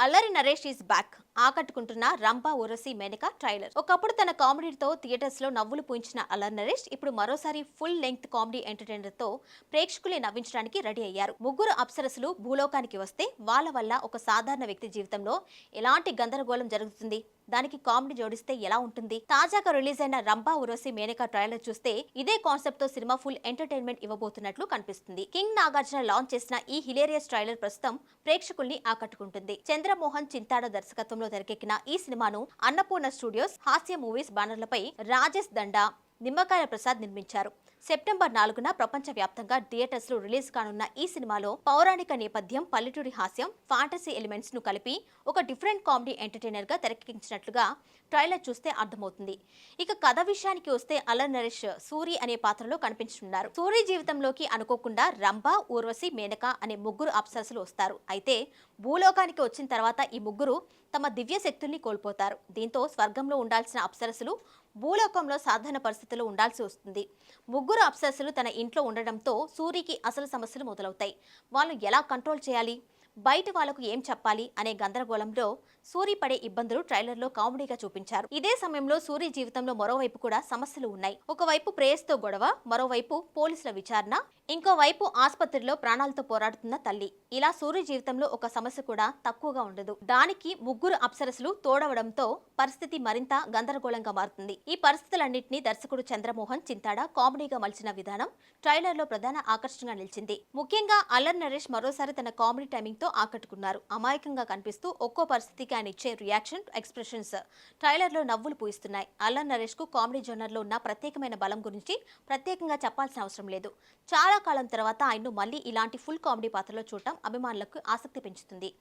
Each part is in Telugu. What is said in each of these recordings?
అల్లరి నరేష్ ఈస్ బ్యాక్ ఆకట్టుకుంటున్న రంభా ఊరసి మేనక ట్రైలర్. ఒకప్పుడు తన కామెడీతో థియేటర్స్ లో నవ్వులు పూయించిన అల్లరి నరేష్ ఇప్పుడు మరోసారి ఫుల్ లెంగ్త్ కామెడీ ఎంటర్టైనర్ తో ప్రేక్షకుల్ని నవ్వించడానికి రెడీ అయ్యారు. ముగ్గురు అప్సరసులు భూలోకానికి వస్తే వాళ్ళ వల్ల ఒక సాధారణ వ్యక్తి జీవితంలో ఎలాంటి గందరగోళం జరుగుతుంది, దానికి కామెడీ జోడిస్తే ఎలా ఉంటుంది? తాజాగా రిలీజ్ అయిన రంభా ఊరసి మేనక ట్రైలర్ చూస్తే ఇదే కాన్సెప్ట్ తో సినిమా ఫుల్ ఎంటర్టైన్మెంట్ ఇవ్వబోతున్నట్లు కనిపిస్తుంది. కింగ్ నాగార్జున లాంచ్ చేసిన ఈ హిలేరియస్ ట్రైలర్ ప్రస్తుతం ప్రేక్షకుల్ని ఆకట్టుకుంటుంది. చంద్రమోహన్ చింతాడ దర్శకత్వంలో తెరకెక్కిన ఈ సినిమాను అన్నపూర్ణ స్టూడియోస్, హాస్య మూవీస్ బ్యానర్లపై రాజేష్ దండా, నిమ్మకాయల ప్రసాద్ నిర్మించారు. సెప్టెంబర్ 4న ప్రపంచవ్యాప్తంగా థియేటర్స్ లో రిలీజ్ కానున్న ఈ సినిమాలో పౌరాణిక నేపథ్యం, పల్లెటూరి హాస్యం, ఫాంటసీ ఎలిమెంట్స్ ను కలిపి ఒక డిఫరెంట్ కామెడీ ఎంటర్టైనర్ గా తెరకెక్కించినట్లుగా ట్రైలర్ చూస్తే అర్థమవుతుంది. ఇక కథ విషయానికి వస్తే అల్లరి నరేష్ సూరి అనే పాత్రలో కనిపించనున్నారు. సూరి జీవితంలోకి అనుకోకుండా రంభ, ఊర్వశి, మేనక అనే ముగ్గురు అప్సరసులు వస్తారు. అయితే భూలోకానికి వచ్చిన తర్వాత ఈ ముగ్గురు తమ దివ్య శక్తుల్ని కోల్పోతారు. దీంతో స్వర్గంలో ఉండాల్సిన అప్సరసులు భూలోకంలో సాధారణ పరిస్థితుల్లో ఉండాల్సి వస్తుంది. ముగ్గురు అప్సరసులు తన ఇంట్లో ఉండడంతో సూరికి అసలు సమస్యలు మొదలవుతాయి. వాళ్ళు ఎలా కంట్రోల్ చేయాలి, బయట వాళ్లకు ఏం చెప్పాలి అనే గందరగోళంలో సూరి పడే ఇబ్బందులు ట్రైలర్లో కామెడీగా చూపించారు. ఇదే సమయంలో సూరి జీవితంలో మరోవైపు కూడా సమస్యలు ఉన్నాయి. ఒకవైపు ప్రేయస్తో గొడవ, మరోవైపు పోలీసుల విచారణ, ఇంకోవైపు ఆసుపత్రిలో ప్రాణాలతో పోరాడుతున్న తల్లి. ఇలా సూరి జీవితంలో ఒక సమస్య కూడా తక్కువగా ఉండదు. దానికి ముగ్గురు అప్సరసులు తోడవడంతో పరిస్థితి మరింత గందరగోళంగా మారుతుంది. ఈ పరిస్థితులన్నింటినీ దర్శకుడు చంద్రమోహన్ చింతాడ కామెడీగా మలిచిన విధానం ట్రైలర్ లో ప్రధాన ఆకర్షణగా నిలిచింది. ముఖ్యంగా అల్లరి నరేష్ మరోసారి తన కామెడీ టైమింగ్ తో ఆకట్టుకున్నారు. అమాయకంగా కనిపిస్తూ ఒక్కో పరిస్థితికి ఆయన ఇచ్చే రియాక్షన్, ఎక్స్ప్రెషన్స్ ట్రైలర్ లో నవ్వులు పూయిస్తున్నాయి. అల్లరి నరేష్ కు కామెడీ జోనర్ లో ఉన్న ప్రత్యేకమైన బలం గురించి ప్రత్యేకంగా చెప్పాల్సిన అవసరం లేదు. చాలా కాలం తర్వాత ఆయన్ను మళ్ళీ ఇలాంటి ఫుల్ కామెడీ పాత్రలో చూడటం అభిమానులకు ఆసక్తి పెంచుతుంది.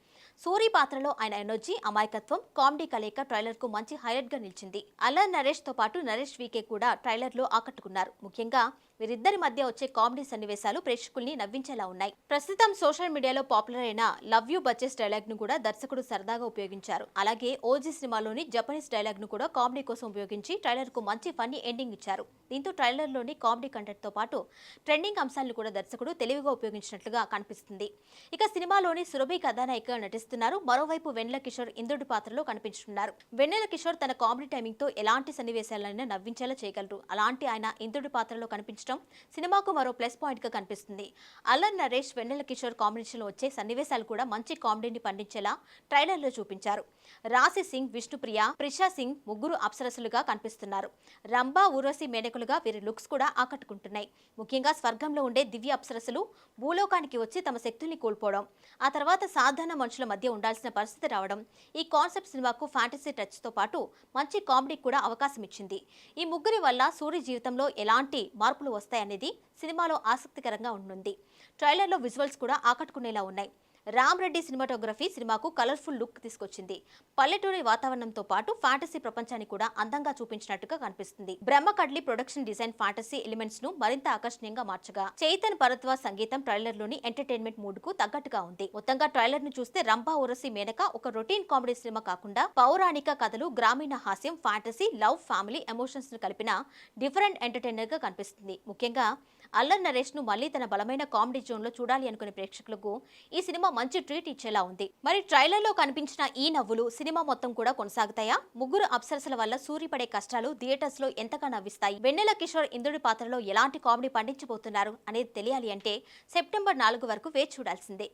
సూరి పాత్రలో ఆయన ఎనర్జీ, అమాయకత్వం, కామెడీ కలయిక ట్రైలర్ కు మంచి హైలైట్ గా నిలిచింది. అల్లరి నరేష్ తో పాటు నరేష్ వీకే కూడా ట్రైలర్ లో ఆకట్టుకున్నారు. ముఖ్యంగా వీరిద్దరి మధ్య వచ్చే కామెడీ సన్నివేశాలు ప్రేక్షకుల్ని నవ్వించేలా ఉన్నాయి. ప్రస్తుతం సోషల్ మీడియాలో పాపులర్ అయిన లవ్ యూ బచెస్ డైలాగ్ ను కూడా దర్శకుడు సరదాగా ఉపయోగించారు. అలాగే ఓజీ సినిమాలోని జపనీస్ డైలాగ్ ను కూడా కామెడీ కోసం ఉపయోగించి ట్రైలర్ కు మంచి ఫన్నీ ఎండింగ్ ఇచ్చారు. దీంతో ట్రైలర్ లోని కామెడీ కంటెంట్ తో పాటు ట్రెండింగ్ అంశాలను కూడా దర్శకుడు తెలివిగా ఉపయోగించినట్లుగా కనిపిస్తుంది. ఇక సినిమాలోని సురభి కథానాయికగా నటిస్తున్నారు. మరోవైపు వెన్నెల కిషోర్ ఇంద్రుడి పాత్రలో కనిపించనున్నారు. వెన్నెల కిషోర్ తన కామెడీ టైమింగ్ తో ఎలాంటి సన్నివేశాలైనా నవ్వించేలా చేయగలరు. అలాంటి ఆయన ఇంద్రుడి పాత్రలో కనిపించడం సినిమాకు మరో ప్లస్ పాయింట్ గా కనిపిస్తుంది. అల్లరి నరేష్, వెన్నెల కిషోర్ కాంబినేషన్ లో వచ్చే సన్నివేశాలు కూడా మంచి కామెడీని పండించేలా ట్రైలర్ లో చూపించారు. రాశి సింగ్, విష్ణుప్రియ, ప్రిషా సింగ్ ముగ్గురు అప్సరసులుగా కనిపిస్తున్నారు. రంభా, ఊర్వశి మేనకులుగా వీరి లుక్స్ కూడా ఆకట్టుకుంటున్నాయి. ముఖ్యంగా స్వర్గంలో ఉండే దివ్య అప్సరసులు భూలోకానికి వచ్చి తమ శక్తుల్ని కోల్పోవడం, ఆ తర్వాత సాధారణ మనుషుల మధ్య ఉండాల్సిన పరిస్థితి రావడం, ఈ కాన్సెప్ట్ సినిమాకు ఫ్యాంటసీ టచ్ తో పాటు మంచి కామెడీకి కూడా అవకాశం ఇచ్చింది. ఈ ముగ్గురి వల్ల సూరి జీవితంలో ఎలాంటి మార్పులు వస్తాయనేది సినిమాలో ఆసక్తికరంగా ఉంటుంది. ట్రైలర్లో విజువల్స్ కూడా ఆకట్టుకునేలా ఉన్నాయి. రామ్ రెడ్డి సినిమాటోగ్రఫీ సినిమాకు కలర్ఫుల్ లుక్ తీసుకొచ్చింది. పల్లెటూరి వాతావరణంతో పాటు ఫ్యాంటసీ ప్రపంచాన్ని కూడా అందంగా చూపించినట్టుగా కనిపిస్తుంది. బ్రహ్మ కడ్లీ ప్రొడక్షన్ డిజైన్ ఫ్యాంటసీ ఎలిమెంట్స్ ను మరింత ఆకర్షణీయంగా మార్చగా, చైతన్ భరద్వాజ్ సంగీతం ట్రైలర్ లోని ఎంటర్టైన్మెంట్ మూడ్ కు తగ్గట్టుగా ఉంది. మొత్తంగా ట్రైలర్ ను చూస్తే రంభా, ఊరసి, మేనక ఒక రొటీన్ కామెడీ సినిమా కాకుండా పౌరాణిక కథలు, గ్రామీణ హాస్యం, ఫ్యాంటసీ, లవ్, ఫ్యామిలీ ఎమోషన్స్ ను కలిపిన డిఫరెంట్ ఎంటర్టైనర్ గా కనిపిస్తుంది. ముఖ్యంగా అల్లరి నరేష్ ను మళ్ళీ తన బలమైన కామెడీ జోన్ లో చూడాలి అనుకునే ప్రేక్షకులకు ఈ సినిమా మంచి ట్రీట్ ఇచ్చేలా ఉంది. మరి ట్రైలర్ లో కనిపించిన ఈ నవ్వులు సినిమా మొత్తం కూడా కొనసాగుతాయా? ముగ్గురు అప్సరసుల వల్ల సూరి పడే కష్టాలు థియేటర్స్ లో ఎంతగా నవ్విస్తాయి? వెన్నెల కిషోర్ ఇంద్రుడి పాత్రలో ఎలాంటి కామెడీ పండించబోతున్నారు అనేది తెలియాలి అంటే సెప్టెంబర్ 4 వరకు వేచి చూడాల్సిందే.